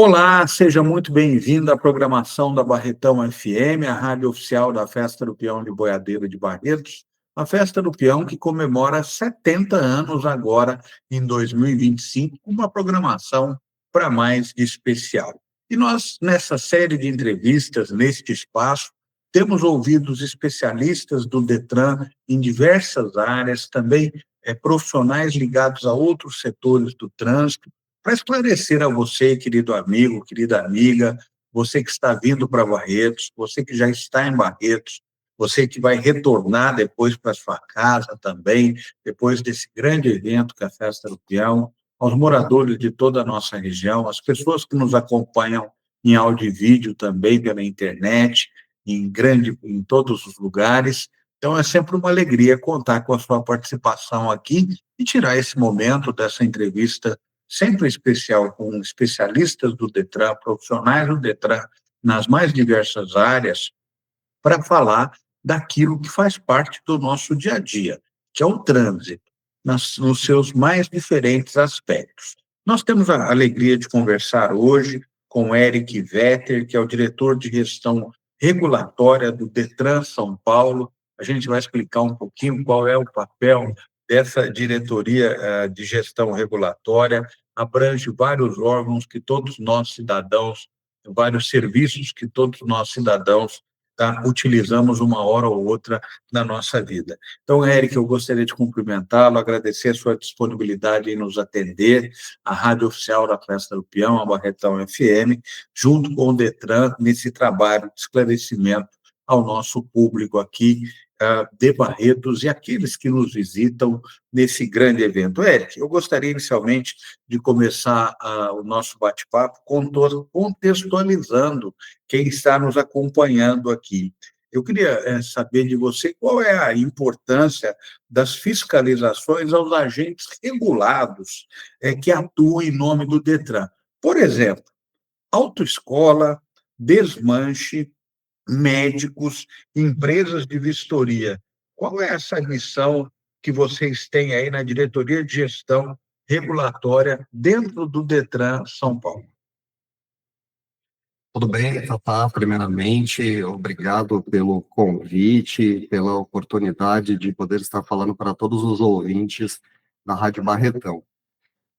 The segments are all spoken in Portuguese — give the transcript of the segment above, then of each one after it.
Olá, seja muito bem-vindo à programação da Barretão FM, a rádio oficial da Festa do Peão de Boiadeiro de Barretos, a Festa do Peão que comemora 70 anos agora, em 2025, com uma programação para mais de especial. E nós, nessa série de entrevistas, neste espaço, temos ouvido os especialistas do Detran em diversas áreas, também profissionais ligados a outros setores do trânsito, para esclarecer a você, querido amigo, querida amiga, você que está vindo para Barretos, você que já está em Barretos, você que vai retornar depois para sua casa também, depois desse grande evento que é a Festa do Peão, aos moradores de toda a nossa região, as pessoas que nos acompanham em áudio e vídeo também pela internet, em todos os lugares. Então é sempre uma alegria contar com a sua participação aqui e tirar esse momento dessa entrevista sempre especial com especialistas do Detran, profissionais do Detran, nas mais diversas áreas, para falar daquilo que faz parte do nosso dia a dia, que é o trânsito, nos seus mais diferentes aspectos. Nós temos a alegria de conversar hoje com Eric Vetter, que é o diretor de gestão regulatória do Detran São Paulo. A gente vai explicar um pouquinho qual é o papel dessa diretoria de gestão regulatória, abrange vários órgãos que todos nós cidadãos, vários serviços que todos nós cidadãos utilizamos uma hora ou outra na nossa vida. Então, Eric, eu gostaria de cumprimentá-lo, agradecer a sua disponibilidade em nos atender, a rádio oficial da Festa do Peão, a Barretão FM, junto com o Detran, nesse trabalho de esclarecimento ao nosso público aqui de Barretos e aqueles que nos visitam nesse grande evento. Eric, eu gostaria inicialmente de começar o nosso bate-papo contextualizando quem está nos acompanhando aqui. Eu queria saber de você qual é a importância das fiscalizações aos agentes regulados que atuam em nome do Detran. Por exemplo, autoescola, desmanche, médicos, empresas de vistoria. Qual é essa missão que vocês têm aí na diretoria de gestão regulatória dentro do Detran São Paulo? Tudo bem, Tatá? Primeiramente, obrigado pelo convite, pela oportunidade de poder estar falando para todos os ouvintes da Rádio Barretão.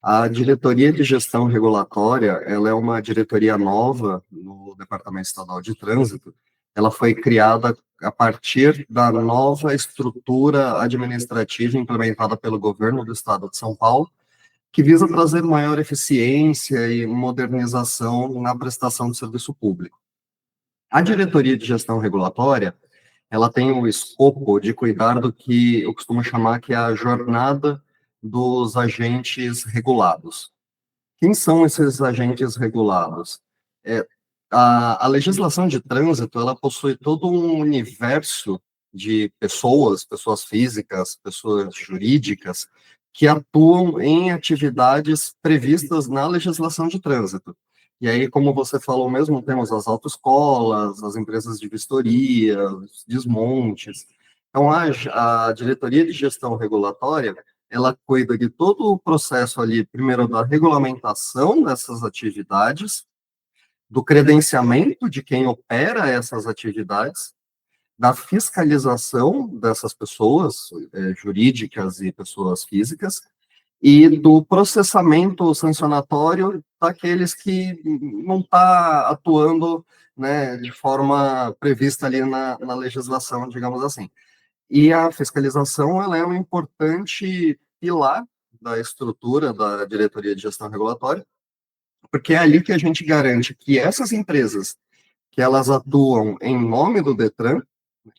A Diretoria de Gestão Regulatória, ela é uma diretoria nova no Departamento Estadual de Trânsito. Ela foi criada a partir da nova estrutura administrativa implementada pelo governo do Estado de São Paulo, que visa trazer maior eficiência e modernização na prestação de serviço público. A diretoria de gestão regulatória, ela tem o escopo de cuidar do que eu costumo chamar que é a jornada dos agentes regulados. Quem são esses agentes regulados? É, a legislação de trânsito, ela possui todo um universo de pessoas físicas, pessoas jurídicas, que atuam em atividades previstas na legislação de trânsito. E aí, como você falou mesmo, temos as autoescolas, as empresas de vistoria, os desmontes. Então, a diretoria de gestão regulatória, ela cuida de todo o processo ali, primeiro da regulamentação dessas atividades, do credenciamento de quem opera essas atividades, da fiscalização dessas pessoas, jurídicas e pessoas físicas, e do processamento sancionatório daqueles que não está atuando, né, de forma prevista ali na legislação, digamos assim. E a fiscalização, ela é um importante pilar da estrutura da diretoria de gestão regulatória, porque é ali que a gente garante que essas empresas, que elas atuam em nome do Detran,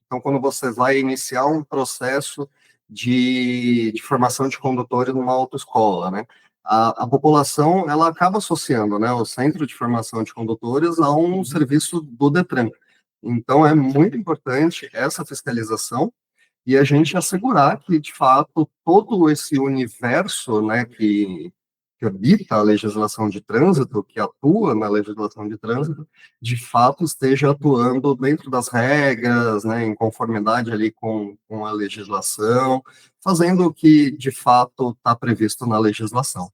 então quando você vai iniciar um processo de formação de condutores numa autoescola, né, a população, ela acaba associando, né, o Centro de Formação de Condutores a um serviço do Detran. Então é muito importante essa fiscalização, e a gente assegurar que, de fato, todo esse universo, né, que habita a legislação de trânsito, que atua na legislação de trânsito, de fato esteja atuando dentro das regras, né, em conformidade ali com a legislação, fazendo o que, de fato, está previsto na legislação.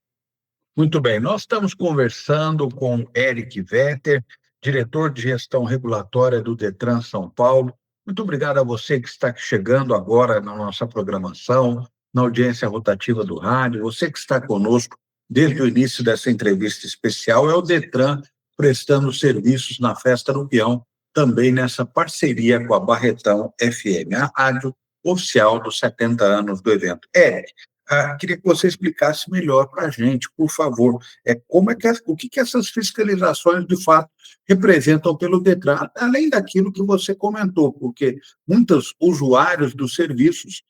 Muito bem, nós estamos conversando com Eric Vetter, diretor de gestão regulatória do Detran São Paulo. Muito obrigado a você que está chegando agora na nossa programação, na audiência rotativa do rádio, você que está conosco desde o início dessa entrevista especial, é o Detran prestando serviços na Festa do Peão, também nessa parceria com a Barretão FM, a rádio oficial dos 70 anos do evento. Eric, queria que você explicasse melhor para a gente, por favor, o que essas fiscalizações de fato representam pelo Detran, além daquilo que você comentou, porque muitos usuários dos serviços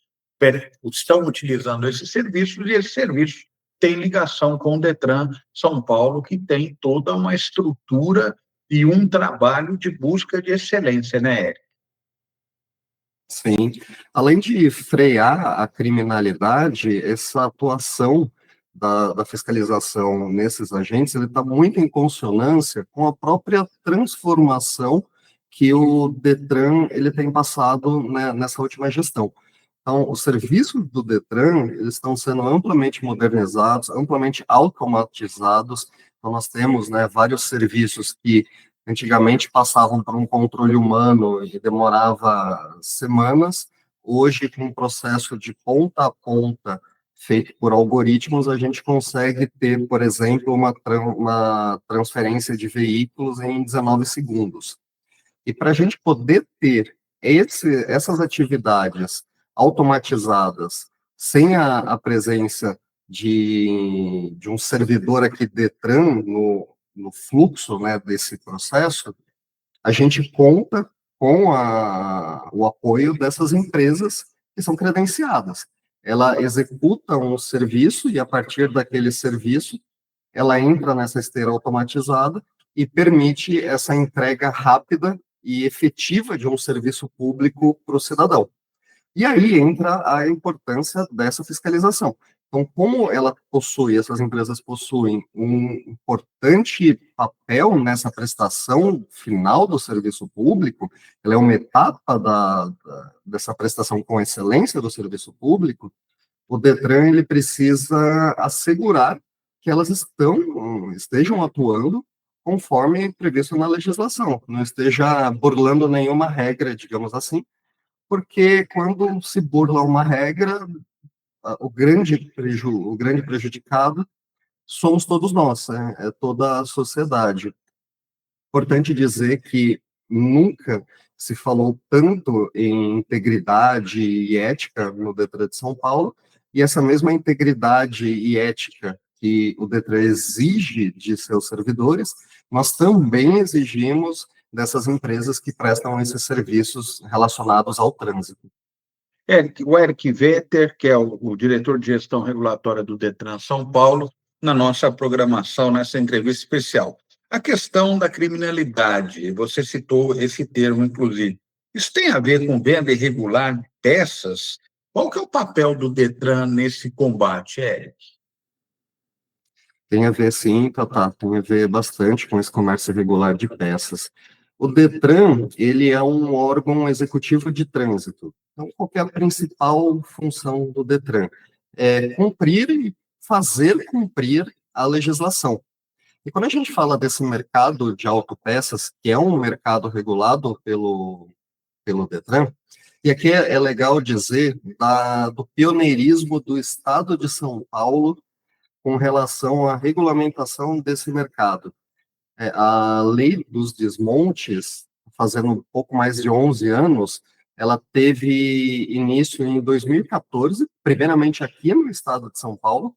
estão utilizando esses serviços e esses serviços têm ligação com o Detran São Paulo, que tem toda uma estrutura e um trabalho de busca de excelência, né, Eric? Sim. Além de frear a criminalidade, essa atuação da fiscalização nesses agentes, ele está muito em consonância com a própria transformação que o Detran ele tem passado, né, nessa última gestão. Então, os serviços do Detran, eles estão sendo amplamente modernizados, amplamente automatizados. Então, nós temos, né, vários serviços que antigamente passavam por um controle humano e demorava semanas. Hoje, com um processo de ponta a ponta feito por algoritmos, a gente consegue ter, por exemplo, uma transferência de veículos em 19 segundos. E para a gente poder ter essas atividades automatizadas, sem a presença de um servidor aqui Detran no fluxo, né, desse processo, a gente conta com o apoio dessas empresas que são credenciadas. Ela executa um serviço e, a partir daquele serviço, ela entra nessa esteira automatizada e permite essa entrega rápida e efetiva de um serviço público para o cidadão. E aí entra a importância dessa fiscalização. Então, como essas empresas possuem um importante papel nessa prestação final do serviço público, ela é uma etapa dessa prestação com excelência do serviço público, o Detran ele precisa assegurar que elas estejam atuando conforme previsto na legislação, não esteja burlando nenhuma regra, digamos assim, porque quando se burla uma regra, o grande prejudicado somos todos nós, né? É toda a sociedade. Importante dizer que nunca se falou tanto em integridade e ética no Detran de São Paulo, e essa mesma integridade e ética que o Detran exige de seus servidores, nós também exigimos dessas empresas que prestam esses serviços relacionados ao trânsito. O Eric Vetter, que é o diretor de gestão regulatória do Detran São Paulo, na nossa programação, nessa entrevista especial. A questão da criminalidade, você citou esse termo, inclusive. Isso tem a ver com venda irregular de peças? Qual que é o papel do Detran nesse combate, Eric? Tem a ver, sim, Tatá, tem a ver bastante com esse comércio irregular de peças. O Detran, ele é um órgão executivo de trânsito. Então, qual que é a principal função do Detran? É cumprir e fazer cumprir a legislação. E quando a gente fala desse mercado de autopeças, que é um mercado regulado pelo Detran, e aqui é legal dizer do pioneirismo do Estado de São Paulo com relação à regulamentação desse mercado. A lei dos desmontes, fazendo um pouco mais de 11 anos, ela teve início em 2014, primeiramente aqui no estado de São Paulo,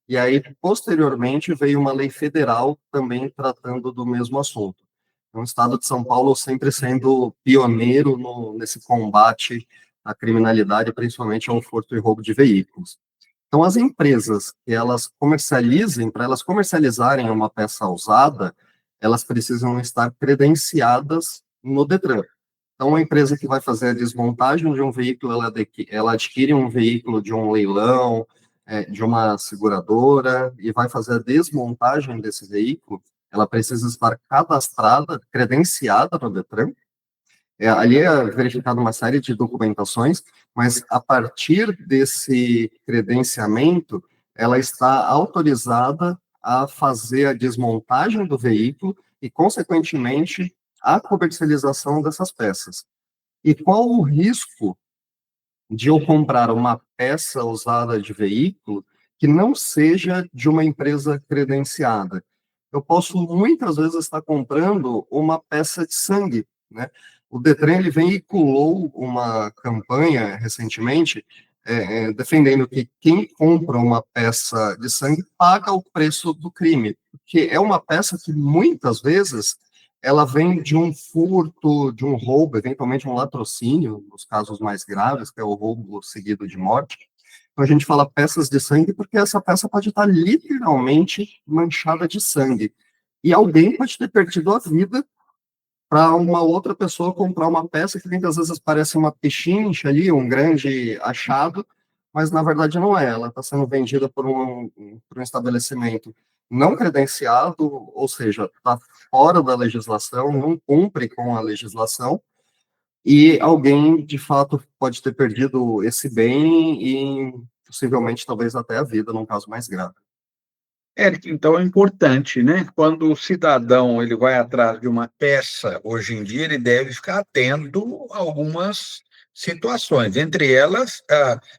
e aí, posteriormente, veio uma lei federal também tratando do mesmo assunto. Então, o estado de São Paulo sempre sendo pioneiro nesse combate à criminalidade, principalmente ao furto e roubo de veículos. Então, as empresas que elas comercializem, para elas comercializarem uma peça usada, elas precisam estar credenciadas no Detran. Então, a empresa que vai fazer a desmontagem de um veículo, ela adquire um veículo de um leilão, de uma seguradora, e vai fazer a desmontagem desse veículo, ela precisa estar cadastrada, credenciada no Detran. Ali é verificada uma série de documentações, mas a partir desse credenciamento, ela está autorizada a fazer a desmontagem do veículo e, consequentemente, a comercialização dessas peças. E qual o risco de eu comprar uma peça usada de veículo que não seja de uma empresa credenciada? Eu posso muitas vezes estar comprando uma peça de sangue, né? O Detran ele veiculou uma campanha recentemente defendendo que quem compra uma peça de sangue paga o preço do crime, porque é uma peça que muitas vezes ela vem de um furto, de um roubo, eventualmente um latrocínio, nos casos mais graves, que é o roubo seguido de morte. Então a gente fala peças de sangue porque essa peça pode estar literalmente manchada de sangue. E alguém pode ter perdido a vida para uma outra pessoa comprar uma peça que muitas vezes parece uma pechincha ali, um grande achado, mas na verdade não é. Ela está sendo vendida por um estabelecimento não credenciado, ou seja, está fora da legislação, não cumpre com a legislação, e alguém de fato pode ter perdido esse bem e possivelmente talvez até a vida, num caso mais grave. Eric, então é importante, né? Quando o cidadão ele vai atrás de uma peça, hoje em dia ele deve ficar atento a algumas situações, entre elas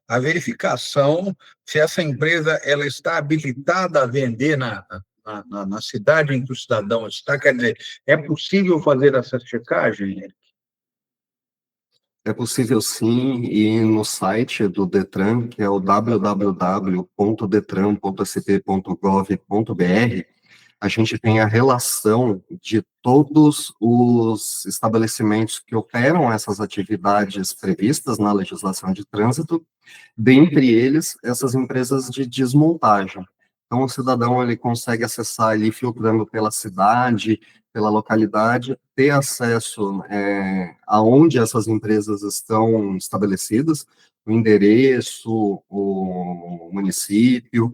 a verificação se essa empresa ela está habilitada a vender na cidade em que o cidadão está. Quer dizer, é possível fazer essa checagem, Eric? É possível sim, e no site do Detran, que é o www.detran.sp.gov.br, a gente tem a relação de todos os estabelecimentos que operam essas atividades previstas na legislação de trânsito, dentre eles essas empresas de desmontagem. Então, o cidadão ele consegue acessar ali, filtrando pela cidade, pela localidade, ter acesso aonde essas empresas estão estabelecidas, o endereço, o município,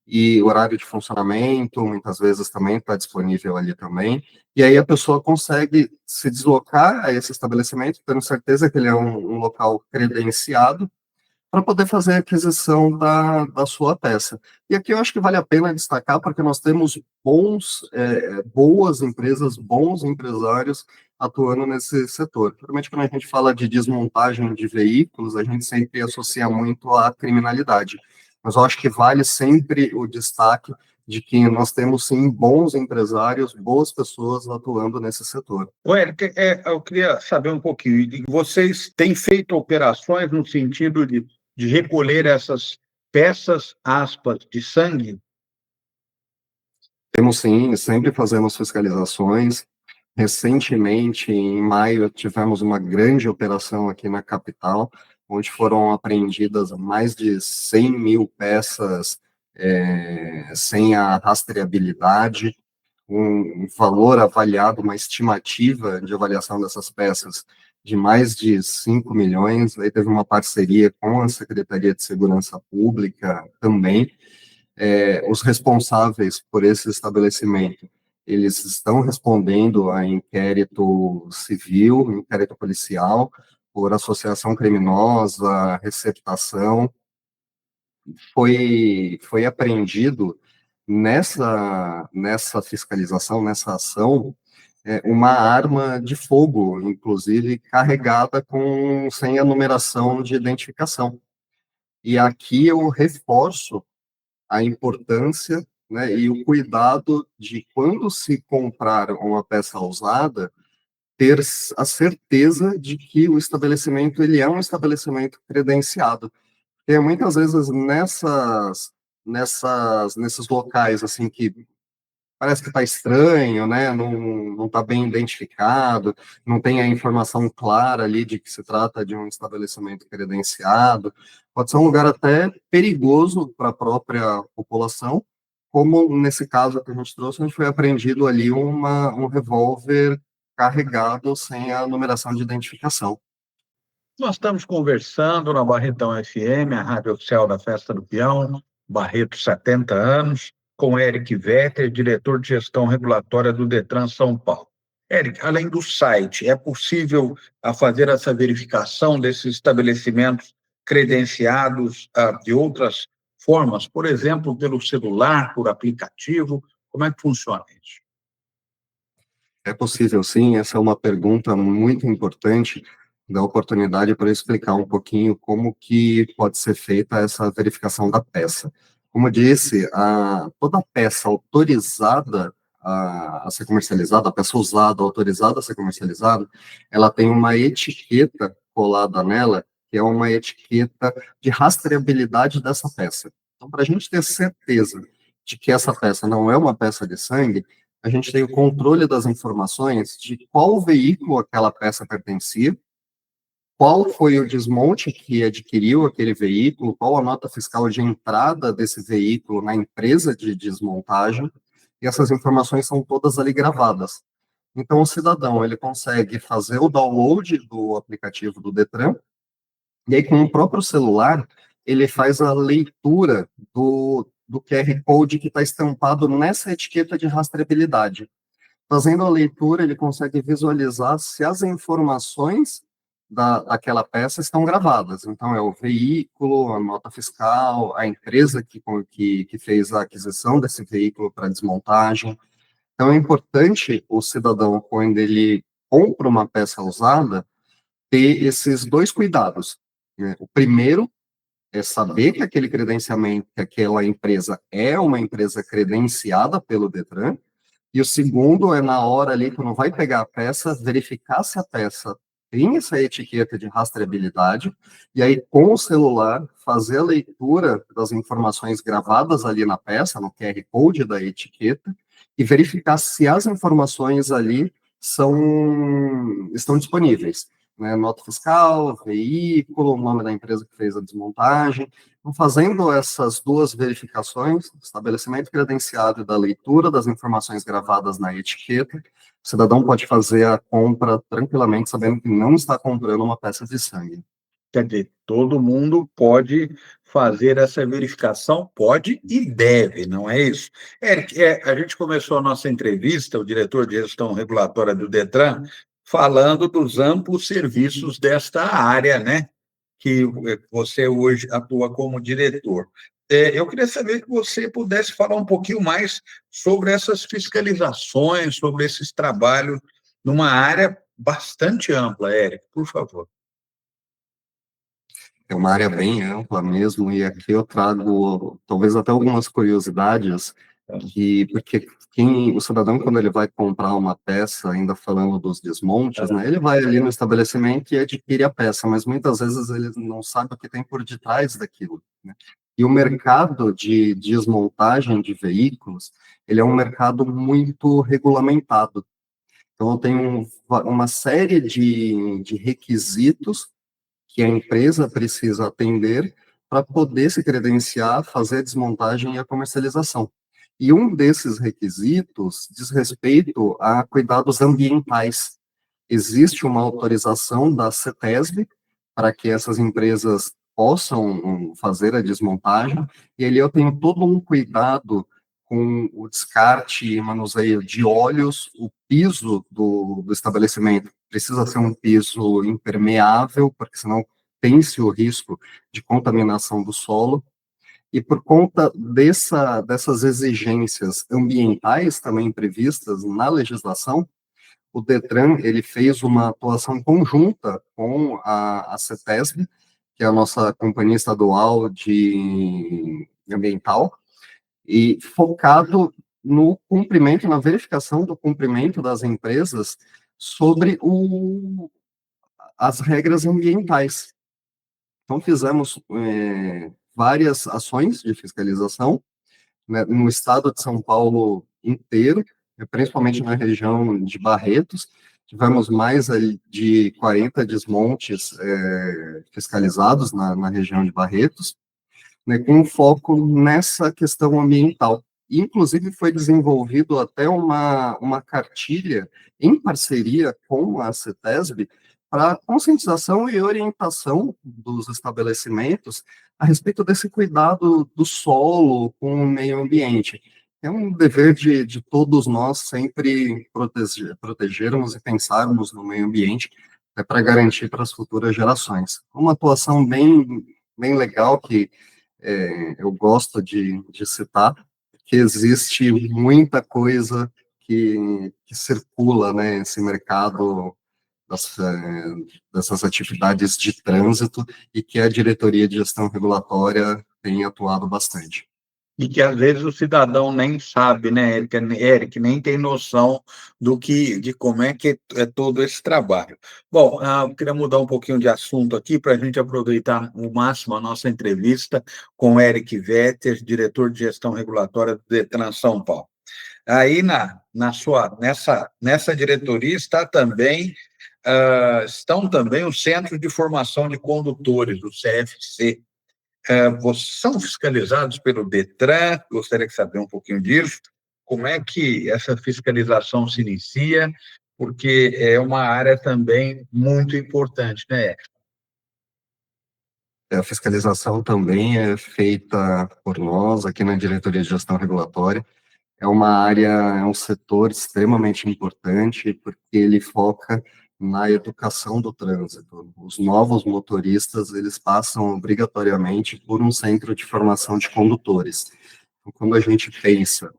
e horário de funcionamento, muitas vezes também está disponível ali também, e aí a pessoa consegue se deslocar a esse estabelecimento, tendo certeza que ele é um local credenciado, para poder fazer a aquisição da sua peça. E aqui eu acho que vale a pena destacar, porque nós temos boas empresas, bons empresários atuando nesse setor. Geralmente, quando a gente fala de desmontagem de veículos, a gente sempre associa muito à criminalidade. Mas eu acho que vale sempre o destaque de que nós temos, sim, bons empresários, boas pessoas atuando nesse setor. O Eric, eu queria saber um pouquinho, e vocês têm feito operações no sentido de recolher essas peças, aspas, de sangue? Temos sim, sempre fazemos fiscalizações. Recentemente, em maio, tivemos uma grande operação aqui na capital, onde foram apreendidas mais de 100 mil peças sem a rastreabilidade, um valor avaliado, uma estimativa de avaliação dessas peças de mais de 5 milhões. Aí teve uma parceria com a Secretaria de Segurança Pública também, os responsáveis por esse estabelecimento, eles estão respondendo a inquérito civil, inquérito policial, por associação criminosa, receptação. Foi apreendido nessa fiscalização, nessa ação, uma arma de fogo, inclusive carregada sem a numeração de identificação. E aqui eu reforço a importância, né, e o cuidado de, quando se comprar uma peça usada, ter a certeza de que o estabelecimento ele é um estabelecimento credenciado. Porque muitas vezes nesses locais assim que parece que está estranho, né? Não está bem identificado, não tem a informação clara ali de que se trata de um estabelecimento credenciado. Pode ser um lugar até perigoso para a própria população, como nesse caso que a gente trouxe, onde foi apreendido ali um revólver carregado sem a numeração de identificação. Nós estamos conversando na Barretão FM, a rádio oficial da Festa do Peão, Barreto 70 anos, com Eric Vetter, diretor de gestão regulatória do Detran São Paulo. Eric, além do site, é possível fazer essa verificação desses estabelecimentos credenciados de outras formas, por exemplo, pelo celular, por aplicativo? Como é que funciona isso? É possível, sim. Essa é uma pergunta muito importante, da oportunidade para eu explicar um pouquinho como que pode ser feita essa verificação da peça. Como eu disse, toda peça autorizada a ser comercializada, a peça usada, autorizada a ser comercializada, ela tem uma etiqueta colada nela, que é uma etiqueta de rastreabilidade dessa peça. Então, para a gente ter certeza de que essa peça não é uma peça de sangue, a gente tem o controle das informações de qual veículo aquela peça pertencia, qual foi o desmonte que adquiriu aquele veículo, qual a nota fiscal de entrada desse veículo na empresa de desmontagem, e essas informações são todas ali gravadas. Então, o cidadão, ele consegue fazer o download do aplicativo do Detran, e aí, com o próprio celular, ele faz a leitura do QR Code que está estampado nessa etiqueta de rastreabilidade. Fazendo a leitura, ele consegue visualizar se as informações daquela peça estão gravadas. Então, é o veículo, a nota fiscal, a empresa que fez a aquisição desse veículo para desmontagem. Então, é importante o cidadão, quando ele compra uma peça usada, ter esses dois cuidados, né? O primeiro é saber que aquele credenciamento, que aquela empresa é uma empresa credenciada pelo Detran, e o segundo é na hora ali, quando vai pegar a peça, verificar se a peça tem essa etiqueta de rastreabilidade, e aí com o celular fazer a leitura das informações gravadas ali na peça, no QR Code da etiqueta, e verificar se as informações ali estão disponíveis, né? Nota fiscal, veículo, o nome da empresa que fez a desmontagem. Então, fazendo essas duas verificações, estabelecimento credenciado e da leitura das informações gravadas na etiqueta, o cidadão pode fazer a compra tranquilamente, sabendo que não está comprando uma peça de sangue. Quer dizer, todo mundo pode fazer essa verificação, pode e deve, não é isso? Eric, a gente começou a nossa entrevista, o diretor de gestão regulatória do Detran, falando dos amplos serviços desta área, né? Que você hoje atua como diretor. Eu queria saber que você pudesse falar um pouquinho mais sobre essas fiscalizações, sobre esses trabalhos, numa área bastante ampla, Eric, por favor. É uma área bem ampla mesmo, e aqui eu trago talvez até algumas curiosidades, porque o cidadão, quando ele vai comprar uma peça, ainda falando dos desmontes, né, ele vai ali no estabelecimento e adquire a peça, mas muitas vezes ele não sabe o que tem por detrás daquilo, né? E o mercado de desmontagem de veículos, ele é um mercado muito regulamentado. Então, tem uma série de requisitos que a empresa precisa atender para poder se credenciar, fazer a desmontagem e a comercialização. E um desses requisitos diz respeito a cuidados ambientais. Existe uma autorização da CETESB para que essas empresas possam fazer a desmontagem, e ali eu tenho todo um cuidado com o descarte e manuseio de óleos. O piso do estabelecimento precisa ser um piso impermeável, porque senão tem-se o risco de contaminação do solo. E por conta dessas exigências ambientais também previstas na legislação, o Detran ele fez uma atuação conjunta com a CETESB, que é a nossa companhia estadual de ambiental, e focado no cumprimento, na verificação do cumprimento das empresas sobre as regras ambientais. Então, fizemos várias ações de fiscalização, né, no estado de São Paulo inteiro, principalmente na região de Barretos. Tivemos mais de 40 desmontes fiscalizados na região de Barretos, né, com foco nessa questão ambiental. Inclusive, foi desenvolvido até uma cartilha em parceria com a CETESB para conscientização e orientação dos estabelecimentos a respeito desse cuidado do solo com o meio ambiente. É um dever de todos nós sempre protegermos e pensarmos no meio ambiente, para garantir para as futuras gerações. Uma atuação bem legal que eu gosto de citar que existe muita coisa que circula, né, esse mercado dessas atividades de trânsito e que a diretoria de gestão regulatória tem atuado bastante. E que às vezes o cidadão nem sabe, né, Eric, nem tem noção de como é que é todo esse trabalho. Bom, eu queria mudar um pouquinho de assunto aqui para a gente aproveitar o máximo a nossa entrevista com o Eric Vetter, diretor de gestão regulatória do Detran São Paulo. Aí nessa diretoria estão também os Centros de Formação de Condutores, o CFC. São fiscalizados pelo Detran, gostaria de saber um pouquinho disso, como é que essa fiscalização se inicia, porque é uma área também muito importante, né? A fiscalização também é feita por nós aqui na Diretoria de Gestão Regulatória. É uma área, é um setor extremamente importante, porque ele foca na educação do trânsito. Os novos motoristas, eles passam obrigatoriamente por um centro de formação de condutores. Então, quando a gente pensa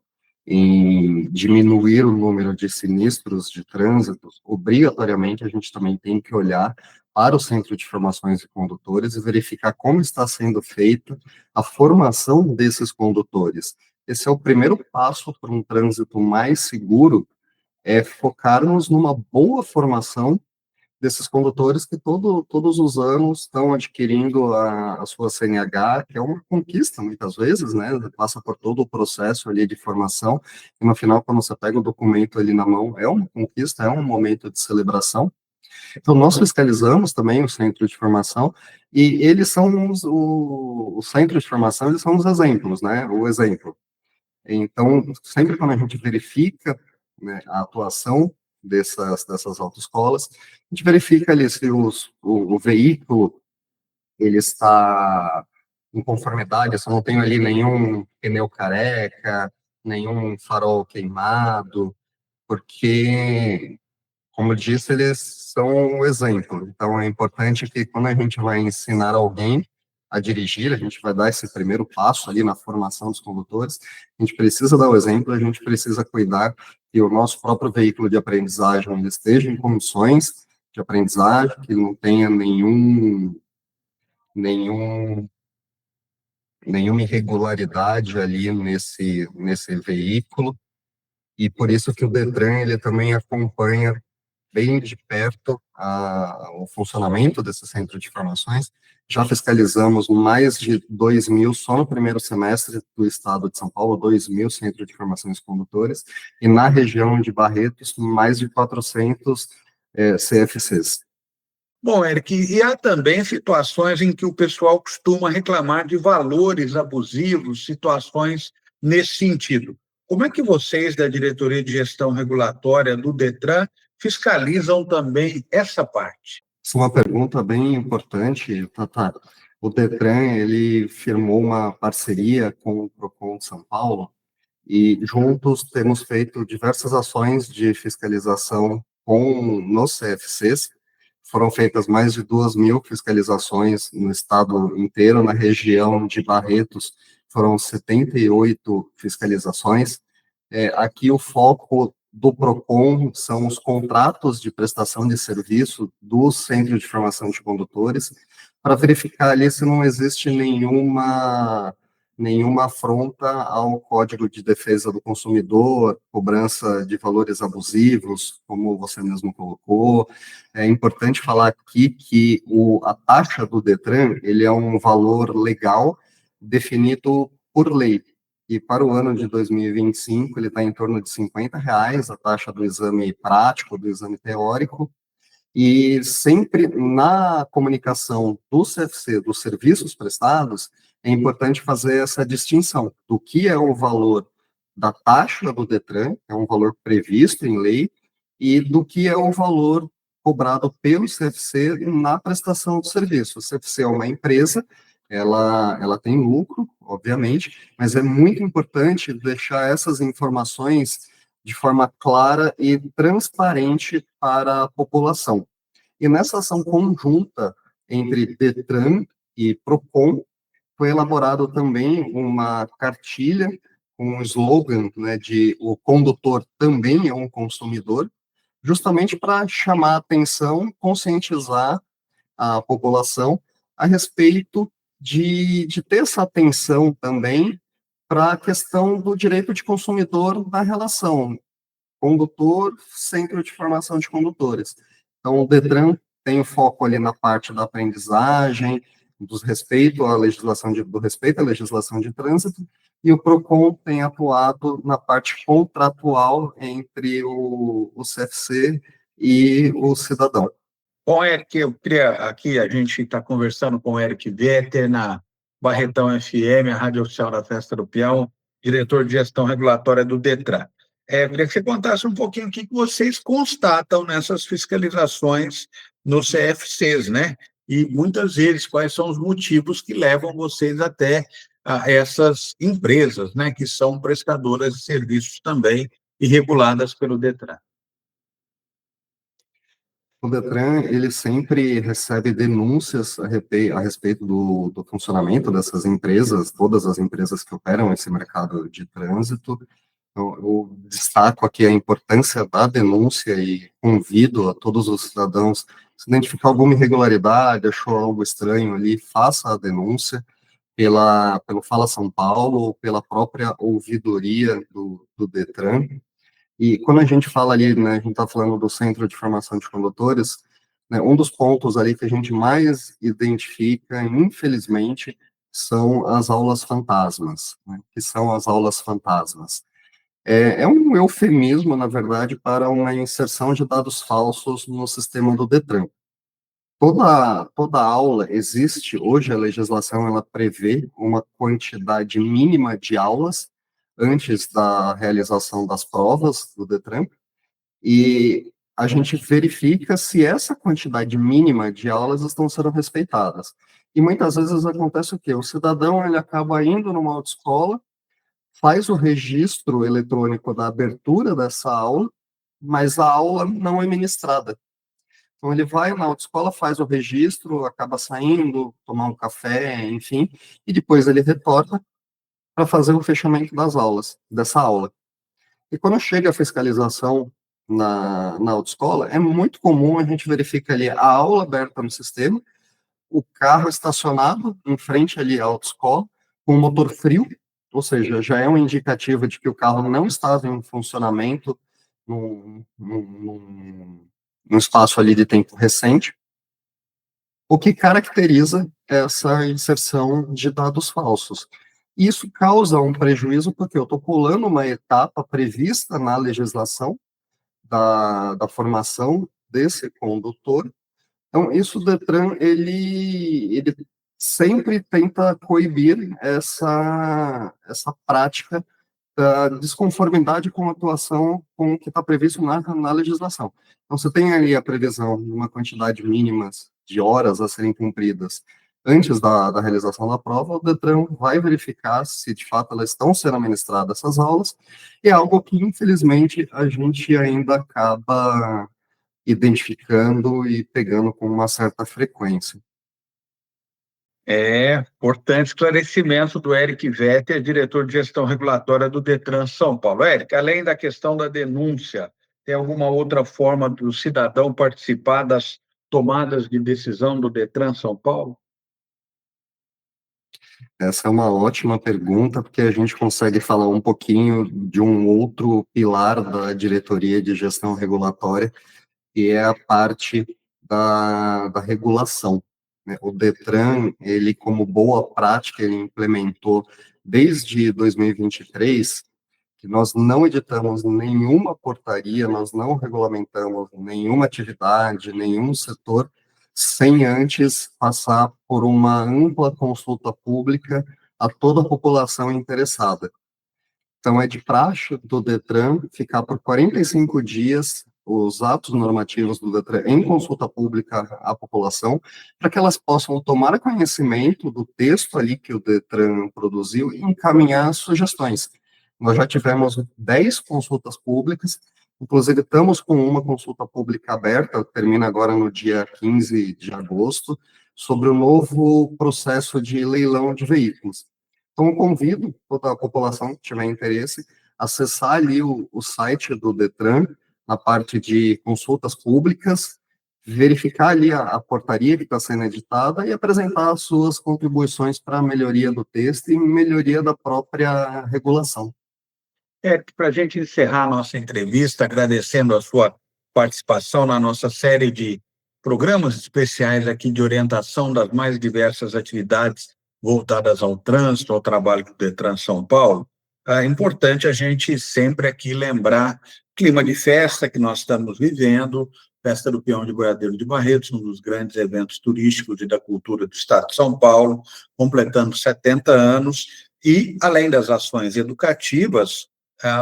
em diminuir o número de sinistros de trânsito, obrigatoriamente a gente também tem que olhar para o Centro de Formações de Condutores e verificar como está sendo feita a formação desses condutores. Esse é o primeiro passo para um trânsito mais seguro, é focarmos numa boa formação desses condutores que todos os anos estão adquirindo a sua CNH, que é uma conquista, muitas vezes, né? Passa por todo o processo ali de formação, e no final, quando você pega o documento ali na mão, é uma conquista, é um momento de celebração. Então, nós fiscalizamos também o centro de formação, e eles são o centro de formação, eles são os exemplos, né? O exemplo. Então, sempre quando a gente verifica, né, a atuação dessas autoescolas, a gente verifica ali se o veículo ele está em conformidade, se eu não tenho ali nenhum pneu careca, nenhum farol queimado, porque, como eu disse, eles são um exemplo. Então, é importante que quando a gente vai ensinar alguém a dirigir, a gente vai dar esse primeiro passo ali na formação dos condutores, a gente precisa dar o exemplo, a gente precisa cuidar que o nosso próprio veículo de aprendizagem ele esteja em condições de aprendizagem, que não tenha nenhum, nenhuma irregularidade ali nesse veículo, e por isso que o Detran, ele também acompanha bem de perto o funcionamento desse centro de formações. Já fiscalizamos mais de 2.000 só no primeiro semestre do estado de São Paulo, 2.000 centros de formações condutores, e na região de Barretos, mais de 400 CFCs. Bom, Eric, e há também situações em que o pessoal costuma reclamar de valores abusivos, situações nesse sentido. Como é que vocês, da Diretoria de Gestão Regulatória do Detran, fiscalizam também essa parte? Essa é uma pergunta bem importante, Tata. O Detran, ele firmou uma parceria com o Procon de São Paulo e juntos temos feito diversas ações de fiscalização nos CFCs. Foram feitas mais de 2.000 fiscalizações no estado inteiro, na região de Barretos foram 78 fiscalizações. Aqui o foco do PROCON são os contratos de prestação de serviço do Centro de Formação de Condutores, para verificar ali se não existe nenhuma afronta ao Código de Defesa do Consumidor, cobrança de valores abusivos, como você mesmo colocou. É importante falar aqui que a taxa do Detran, ele é um valor legal definido por lei. E para o ano de 2025, ele está em torno de R$ 50, a taxa do exame prático, do exame teórico, e sempre na comunicação do CFC, dos serviços prestados, é importante fazer essa distinção do que é o valor da taxa do Detran, que é um valor previsto em lei, e do que é o valor cobrado pelo CFC na prestação do serviço. O CFC é uma empresa, ela tem lucro, obviamente, mas é muito importante deixar essas informações de forma clara e transparente para a população. E nessa ação conjunta entre Detran e Procon, foi elaborado também uma cartilha com um slogan, né, de o condutor também é um consumidor, justamente para chamar a atenção, conscientizar a população a respeito de ter essa atenção também para a questão do direito de consumidor na relação condutor, centro de formação de condutores. Então, o Detran tem o foco ali na parte da aprendizagem, do respeito à legislação de trânsito, e o PROCON tem atuado na parte contratual entre o CFC e o cidadão. Bom, Eric, eu queria aqui, a gente está conversando com o Eric Vetter na Barretão FM, a rádio oficial da Festa do Peão, diretor de gestão regulatória do Detran. Eu queria que você contasse um pouquinho o que vocês constatam nessas fiscalizações nos CFCs, né? E muitas vezes, quais são os motivos que levam vocês até a essas empresas, né? Que são prestadoras de serviços também e reguladas pelo Detran. O Detran, ele sempre recebe denúncias a respeito do funcionamento dessas empresas, todas as empresas que operam esse mercado de trânsito. Então, eu destaco aqui a importância da denúncia e convido a todos os cidadãos, se identificar alguma irregularidade, achou algo estranho ali, faça a denúncia pelo Fala São Paulo ou pela própria ouvidoria do Detran. E quando a gente fala ali, né, a gente está falando do Centro de Formação de Condutores, né, um dos pontos ali que a gente mais identifica, infelizmente, são as aulas fantasmas, né, que são as aulas fantasmas. É um eufemismo, na verdade, para uma inserção de dados falsos no sistema do Detran. Toda aula existe, hoje a legislação ela prevê uma quantidade mínima de aulas antes da realização das provas do Detran, e a gente verifica se essa quantidade mínima de aulas estão sendo respeitadas. E muitas vezes acontece o quê? O cidadão ele acaba indo numa autoescola, faz o registro eletrônico da abertura dessa aula, mas a aula não é ministrada. Então, ele vai na autoescola, faz o registro, acaba saindo, tomar um café, enfim, e depois ele retorna para fazer o fechamento das aulas, dessa aula. E quando chega a fiscalização na autoescola, é muito comum a gente verificar ali a aula aberta no sistema, o carro estacionado em frente ali à autoescola, com o motor frio, ou seja, já é um indicativo de que o carro não estava em funcionamento num espaço ali de tempo recente, o que caracteriza essa inserção de dados falsos. Isso causa um prejuízo porque eu estou pulando uma etapa prevista na legislação da formação desse condutor. Então, isso o Detran, ele sempre tenta coibir essa prática da desconformidade com a atuação com o que está previsto na legislação. Então, você tem ali a previsão de uma quantidade mínima de horas a serem cumpridas antes da realização da prova, o Detran vai verificar se, de fato, elas estão sendo ministradas essas aulas, e é algo que, infelizmente, a gente ainda acaba identificando e pegando com uma certa frequência. Importante esclarecimento do Eric Vetter, diretor de gestão regulatória do Detran São Paulo. Eric, além da questão da denúncia, tem alguma outra forma do cidadão participar das tomadas de decisão do Detran São Paulo? Essa é uma ótima pergunta, porque a gente consegue falar um pouquinho de um outro pilar da diretoria de gestão regulatória, que é a parte da regulação, né? O Detran, ele como boa prática, ele implementou desde 2023 que nós não editamos nenhuma portaria, nós não regulamentamos nenhuma atividade, nenhum setor, sem antes passar por uma ampla consulta pública a toda a população interessada. Então, é de praxe do Detran ficar por 45 dias os atos normativos do Detran em consulta pública à população, para que elas possam tomar conhecimento do texto ali que o Detran produziu e encaminhar sugestões. Nós já tivemos 10 consultas públicas, inclusive estamos com uma consulta pública aberta, termina agora no dia 15 de agosto, sobre o novo processo de leilão de veículos. Então, eu convido toda a população que tiver interesse a acessar ali o site do Detran, na parte de consultas públicas, verificar ali a portaria que está sendo editada e apresentar as suas contribuições para a melhoria do texto e melhoria da própria regulação. Eric, para a gente encerrar a nossa entrevista, agradecendo a sua participação na nossa série de programas especiais aqui de orientação das mais diversas atividades voltadas ao trânsito, ao trabalho do Detran São Paulo, é importante a gente sempre aqui lembrar o clima de festa que nós estamos vivendo, Festa do Peão de Boiadeiro de Barretos, um dos grandes eventos turísticos e da cultura do Estado de São Paulo, completando 70 anos, e, além das ações educativas,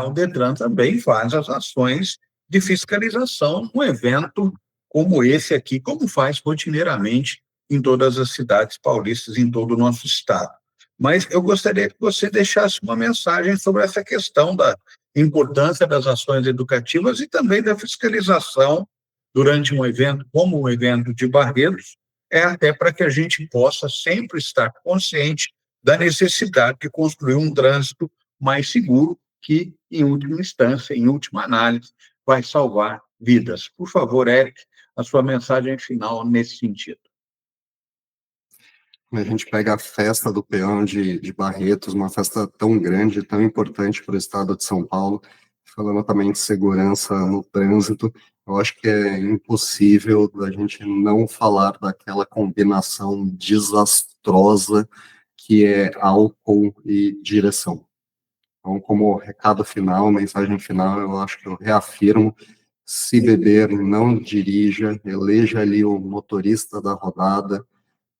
o Detran também faz as ações de fiscalização num evento como esse aqui, como faz rotineiramente em todas as cidades paulistas, em todo o nosso estado. Mas eu gostaria que você deixasse uma mensagem sobre essa questão da importância das ações educativas e também da fiscalização durante um evento como o evento de Barretos, até para que a gente possa sempre estar consciente da necessidade de construir um trânsito mais seguro, que, em última instância, em última análise, vai salvar vidas. Por favor, Eric, a sua mensagem final nesse sentido. A gente pega a festa do Peão de Barretos, uma festa tão grande, tão importante para o estado de São Paulo, falando também de segurança no trânsito, eu acho que é impossível da gente não falar daquela combinação desastrosa que é álcool e direção. Então, como recado final, mensagem final, eu acho que eu reafirmo: se beber, não dirija, eleja ali o motorista da rodada,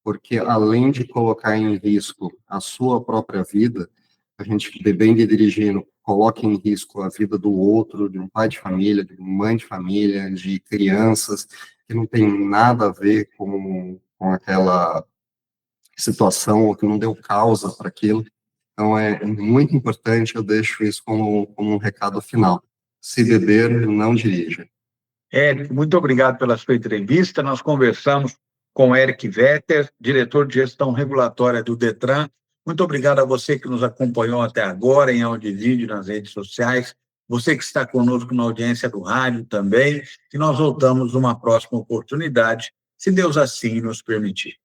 porque além de colocar em risco a sua própria vida, a gente bebendo e dirigindo coloca em risco a vida do outro, de um pai de família, de uma mãe de família, de crianças, que não tem nada a ver com aquela situação, ou que não deu causa para aquilo. Então, é muito importante, eu deixo isso como um recado final. Se beber, não dirija. Eric, muito obrigado pela sua entrevista. Nós conversamos com Eric Vetter, diretor de gestão regulatória do Detran. Muito obrigado a você que nos acompanhou até agora em áudio e vídeo nas redes sociais, você que está conosco na audiência do rádio também, e nós voltamos numa próxima oportunidade, se Deus assim nos permitir.